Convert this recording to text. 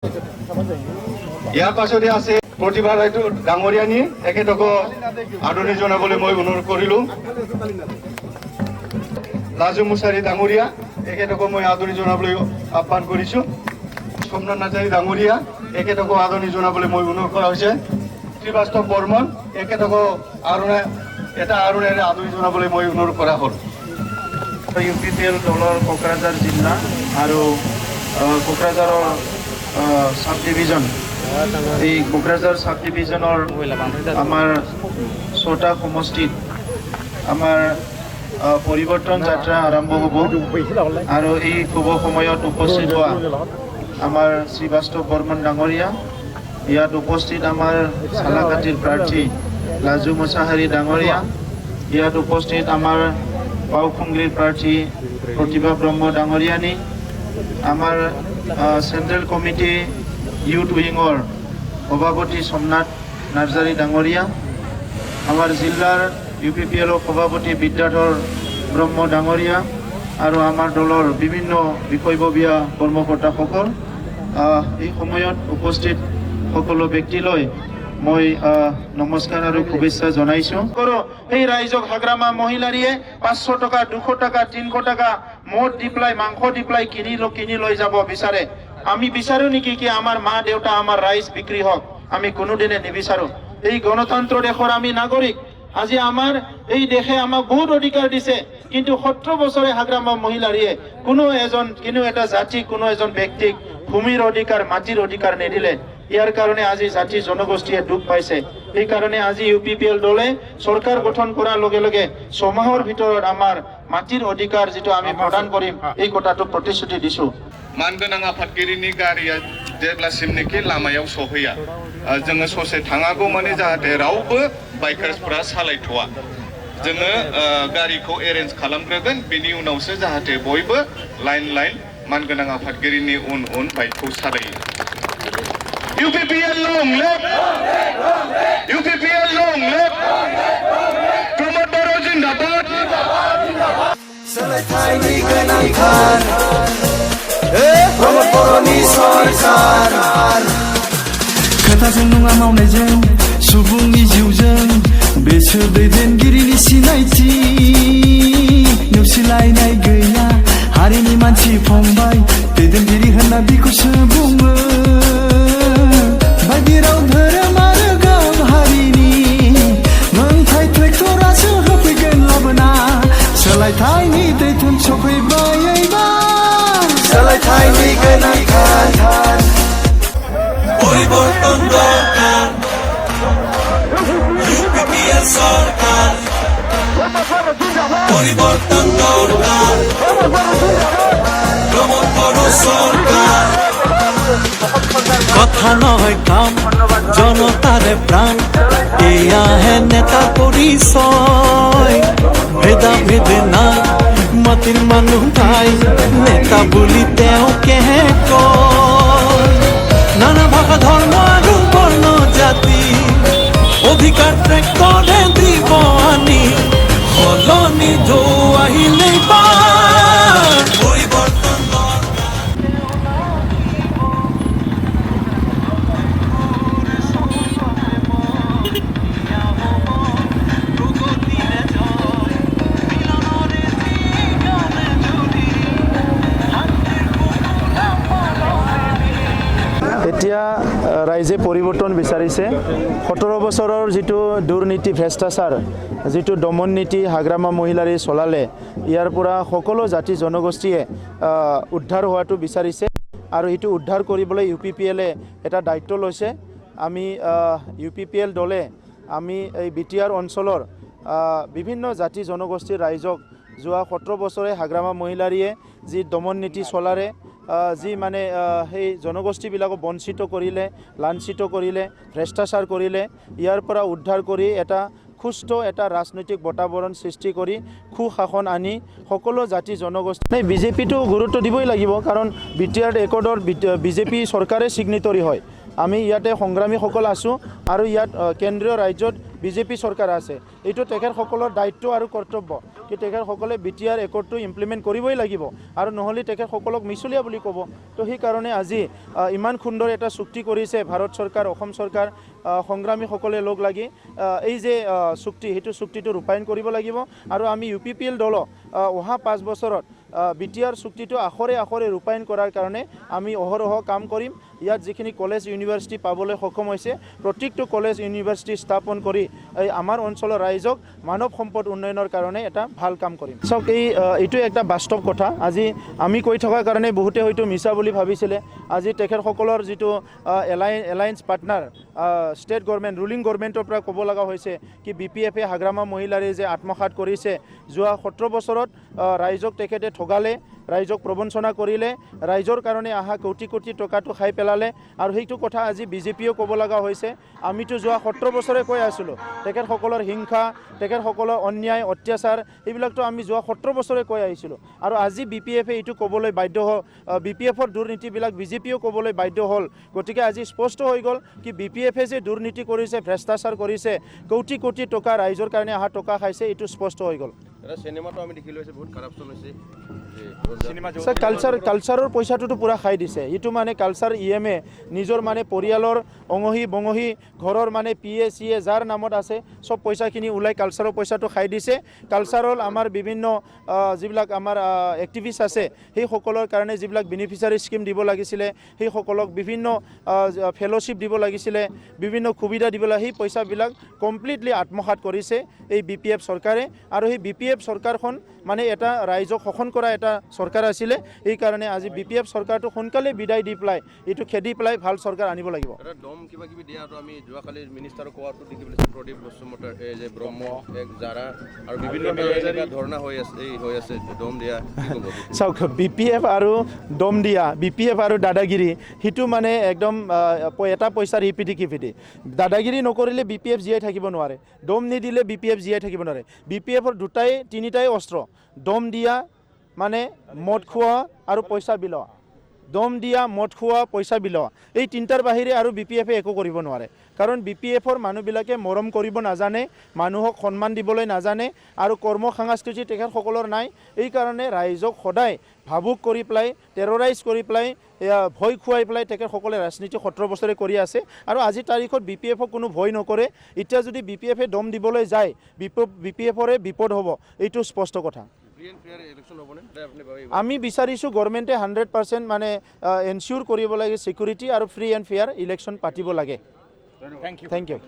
ইয়াৰ পাছতে আছে প্ৰতিভা ৰায়টো ডাঙৰীয়ানী এখেতকো আদৰণি জনাবলৈ মই অনুৰোধ কৰিলোঁ। লাজু মুছাৰী ডাঙৰীয়া এখেতকো মই আদৰণি জনাবলৈ আহ্বান কৰিছোঁ। সোমনাথ নাৰ্জাৰী ডাঙৰীয়া এখেতকো আদৰণি জনাবলৈ মই অনুৰোধ কৰা হৈছে। শ্ৰীবাস্তৱ বৰ্মন এখেতকো আদৰণিৰে আদৰণি জনাবলৈ মই অনুৰোধ কৰা হ'ল। UPPL দলৰ কোকৰাঝাৰ জিলা আৰু কোকৰাঝাৰৰ সাব ডিভিজন এই কোকৰাঝাৰ সাব ডিভিজনৰ আমাৰ 6টা সমষ্টিত আমাৰ পৰিৱৰ্তন যাত্ৰা আৰম্ভ হ'ব আৰু এই শুভ সময়ত উপস্থিত হোৱা আমাৰ শ্ৰীবাস্তৱ বৰ্মন ডাঙৰীয়া, ইয়াত উপস্থিত আমাৰ চালাকাটিৰ প্ৰাৰ্থী লাজু মুছাহাৰী ডাঙৰীয়া, ইয়াত উপস্থিত আমাৰ পাউখুংগ্ৰীৰ প্ৰাৰ্থী প্ৰতিভা ব্ৰহ্ম ডাঙৰীয়ানী, আমাৰ সেন্ট্ৰেল কমিটি ইউথ উইঙৰ সভাপতি সোমনাথ নাৰ্জাৰী ডাঙৰীয়া, আমাৰ জিলাৰ UPPL সভাপতি বিদ্যাধৰ ব্ৰহ্ম ডাঙৰীয়া আৰু আমাৰ দলৰ বিভিন্ন বিষয়ববীয়া কৰ্মকৰ্তাসকল, এই সময়ত উপস্থিত সকলো ব্যক্তিলৈ মই নমস্কাৰ আৰু শুভেচ্ছা জনাইছোঁ। এই ৰাইজক হাগ্ৰামা মহিলাৰীয়ে 500 টকা 200 টকা 300 টকা মদ দি পেলাই মাংস দি পেলাই কিনি লৈ যাব বিচাৰে। আমি বিচাৰো নেকি কি আমাৰ মা দেউতা আমাৰ ৰাইজ বিক্ৰী হওক? আমি কোনোদিনে নিবিচাৰো। এই গণতন্ত্ৰ দেশৰ আমি নাগৰিক। আজি আমাৰ এই দেশে আমাক বহুত অধিকাৰ দিছে, কিন্তু 17 বছৰে হাগ্ৰামা মহিলাৰীয়ে কোনো এটা জাতি কোনো এজন ব্যক্তিক ভূমিৰ অধিকাৰ মাটিৰ অধিকাৰ নিদিলে। ইয়াৰ কাৰণে আজি জাতি জনগোষ্ঠীয়ে দুখ পাইছে। এই কাৰণে আজি UPPL দলে চৰকাৰ গঠন কৰাৰ লগে লগে 6 মাহৰ ভিতৰত আমাৰ মাটিৰ অধিকাৰ যেটো আমি প্ৰদান কৰিম এই কথাটো প্ৰতিশ্ৰুতি দিছো। मानगोनां आफादगिरिनि गारिया जेब्लासिमनिखि लामायाव सहैया जोङो ससे थाङागौ माने जाहाथे रावबो बाइकार्सफोरा सालायथ'वा जोङो गारिखौ एरेन्ज खालामग्रोगोन, बेनि उनावसो जाहाथे बयबो लाइन मानगोनां आफादगिरिनि उन बाइकखौ सालायो। UPPL long live! UPPL long live! Pramod बर' जिन्दाबाद! सोलायथायनि गोनांथार प्रमोद बर'नि सरकार। खोथाजों नङा मावनायजों सुबुंनि जिउजों बेसोर दैदेनगिरिनि सिनायथि। नेवसिलायनाय गैया हारिनि मानसि फंबाय, दैदेनगिरि होनना बिखौसो बुङो। बायदि राव धोरोम आरो गाव हारिनि मोनथाय ट्रेक्टरासो होफैगोन लाबोना। सोलायथायनि दैथुन सफैबाय एबार, सोलायथायनि गोनांथार परिबर्तन दरकार। UPPL सरकार परिबर्तन दरकार, प्रमोद बड़ सरकार। কথা নহয় কাম জনতাৰে প্ৰাণ, এয়াহে নেতা পৰিচয়। ভেদাভেদে নাই মাটিৰ মানুহ নাই, নেতা বুলি তেওঁকেহে কয়। নানা ভাষা ধৰ্ম আৰু বৰ্ণ জাতি অধিকাৰ ট্ৰেক্টৰে দিব আনি, সলনি ঢৌ আহিলেই পাৰ পৰিবৰ্তন। এতিয়া ৰাইজে পৰিৱৰ্তন বিচাৰিছে। 17 বছৰৰ যিটো দুৰ্নীতি ভ্ৰষ্টাচাৰ, যিটো দমন নীতি হাগ্ৰামা মহিলাৰী চলালে, ইয়াৰ পৰা সকলো জাতি জনগোষ্ঠীয়ে উদ্ধাৰ হোৱাটো বিচাৰিছে আৰু এইটো উদ্ধাৰ কৰিবলৈ UPPLে এটা দায়িত্ব লৈছে। আমি UPPL দলে আমি এই BTR অঞ্চলৰ বিভিন্ন জাতি জনগোষ্ঠীৰ ৰাইজক যোৱা 17 বছৰে হাগ্ৰামা মহিলাৰীয়ে যি দমন নীতি চলাৰে, যি মানে সেই জনগোষ্ঠীবিলাকক বঞ্চিত কৰিলে, লাঞ্ছিত কৰিলে, ভ্ৰষ্টাচাৰ কৰিলে, ইয়াৰ পৰা উদ্ধাৰ কৰি এটা সুস্থ এটা ৰাজনৈতিক বাতাবৰণ সৃষ্টি কৰি সুশাসন আনি সকলো জাতি জনগোষ্ঠী বিজেপিটো গুৰুত্ব দিবই লাগিব, কাৰণ BTR একৰ্ডৰ বিজেপি চৰকাৰে ছিগনেটৰী হয়। আমি ইয়াতে সংগ্ৰামীসকল আছোঁ আৰু ইয়াত কেন্দ্ৰীয় ৰাজ্যত বিজেপি চৰকাৰ আছে এইটো তেখেতসকলৰ দায়িত্ব আৰু কৰ্তব্য কি তেখেতসকলে BTR একৰ্ডটো ইমপ্লিমেণ্ট কৰিবই লাগিব আৰু নহ'লে তেখেতসকলক মিছলীয়া বুলি ক'ব তো সেইকাৰণে আজি ইমান সুন্দৰ এটা চুক্তি কৰিছে ভাৰত চৰকাৰ অসম চৰকাৰ সংগ্ৰামীসকলে লগ লাগি এই যে চুক্তি সেইটো চুক্তিটো ৰূপায়ণ কৰিব লাগিব আৰু আমি UPPL দলক অহা 5 বছৰত BTR চুক্তিটো আখৰে আখৰে ৰূপায়ণ কৰাৰ কাৰণে আমি অহৰহ কাম কৰিম ইয়াত যিখিনি কলেজ ইউনিভাৰ্চিটি পাবলৈ সক্ষম হৈছে প্ৰত্যেকটো কলেজ ইউনিভাৰ্চিটি স্থাপন কৰি এই আমাৰ অঞ্চলৰ ৰাইজক মানৱ সম্পদ উন্নয়নৰ কাৰণে এটা ভাল কাম কৰিম চাওক এইটো একটা বাস্তৱ কথা আজি আমি কৈ থকাৰ কাৰণে বহুতে হয়তো মিছা বুলি ভাবিছিলে আজি তেখেতসকলৰ যিটো alliance partner state government ruling গভৰ্ণমেণ্টৰ পৰা ক'ব লগা হৈছে কি BPFে হাগ্ৰামা মহিলাৰে যে আত্মসাৎ কৰিছে যোৱা 17 বছৰত ৰাইজক তেখেতে ঠগালে ৰাইজক প্ৰবঞ্চনা কৰিলে ৰাইজৰ কাৰণে আহা কোটি কোটি টকাটো খাই পেলালে আৰু সেইটো কথা আজি বিজেপিও ক'ব লগা হৈছে আমিতো যোৱা 17 বছৰে কৈ আছিলোঁ তেখেতসকলৰ হিংসা তেখেতসকলৰ অন্যায় অত্যাচাৰ এইবিলাকতো আমি যোৱা 17 বছৰে কৈ আহিছিলোঁ আৰু আজি BPFে এইটো ক'বলৈ বাধ্য হ'ল BPFৰ দুৰ্নীতিবিলাক বিজেপিও ক'বলৈ বাধ্য হ'ল গতিকে আজি স্পষ্ট হৈ গ'ল কি BPFে যে দুৰ্নীতি কৰিছে ভ্ৰষ্টাচাৰ কৰিছে কোটি কোটি টকা ৰাইজৰ কাৰণে আহা টকা খাইছে এইটো স্পষ্ট হৈ গ'ল সিনেমাটো আমি দেখিলোঁ বহুত কাৰাপশ্যন হৈছে স্যাৰ কালচাৰৰ পইচাটোতো পুৰা খাই দিছে এইটো মানে কালচাৰ EMA নিজৰ মানে পৰিয়ালৰ অঙহী বঙহী ঘৰৰ মানে PA CA যাৰ নামত আছে সব পইচাখিনি ওলাই কালচাৰৰ পইচাটো খাই দিছে কালচাৰৰ আমাৰ বিভিন্ন যিবিলাক আমাৰ এক্টিভিষ্ট আছে সেইসকলৰ কাৰণে যিবিলাক বেনিফিচিয়াৰী স্কিম দিব লাগিছিলে সেইসকলক বিভিন্ন ফেলোশ্বিপ দিব লাগিছিলে বিভিন্ন সুবিধা দিব লাগে সেই পইচাবিলাক কমপ্লিটলি আত্মসাৎ কৰিছে এই BPF চৰকাৰে আৰু সেই BPF চৰকাৰখন মানে এটা ৰাইজক শোষণ কৰা এটা চৰকাৰ আছিলে এই কাৰণে আজি BPF চৰকাৰটো সোনকালে বিদায় দি পেলাই এইটো খেদি পেলাই ভাল চৰকাৰ আনিব লাগিব এটা দম কিবা কিবি দিয়াটো আমি যোৱাকালি মিনিষ্টাৰক কোৱাটো দেখিবলৈ প্ৰদীপ বসুমতাৰ এই যে ব্ৰহ্ম এক জাৰা আৰু বিভিন্ন ধৰ্ণা হৈ আছে দম দিয়া চাওক BPF আৰু দম দিয়া BPF আৰু দাদাগিৰি সেইটো মানে একদম এটা পইচাৰ ইপিটি কিপিটি দাদাগিৰি নকৰিলে BPF জীয়াই থাকিব নোৱাৰে দম নিদিলে BPF জীয়াই থাকিব নোৱাৰে BPFৰ তিনিটাই অস্ত্ৰ দম দিয়া মানে মদ খোৱা আৰু পইচা বিলোৱা দম দিয়া মদ খোৱা পইচা বিলোৱা এই তিনিটাৰ বাহিৰে আৰু BPFে একো কৰিব নোৱাৰে কাৰণ BPFৰ মানুহবিলাকে মৰম কৰিব নাজানে মানুহক সন্মান দিবলৈ নাজানে আৰু কৰ্ম সংস্কৃতি তেখেতসকলৰ নাই এই কাৰণে ৰাইজক সদায় ভাবুক কৰি পেলাই টেৰৰাইজ কৰি পেলাই ভয় খুৱাই পেলাই তেখেতসকলে ৰাজনীতি 17 বছৰে কৰি আছে আৰু আজিৰ তাৰিখত BPFক কোনো ভয় নকৰে এতিয়া যদি BPFে দম দিবলৈ যায় BPFৰে বিপদ হ'ব এইটো স্পষ্ট কথা আমি বিচাৰিছোঁ গভৰ্ণমেণ্টে 100% মানে এনচিউৰ কৰিব লাগে সিকিউৰিটি আৰু ফ্ৰী এণ্ড ফেয়াৰ ইলেকশ্যন পাতিব লাগে থেংক ইউ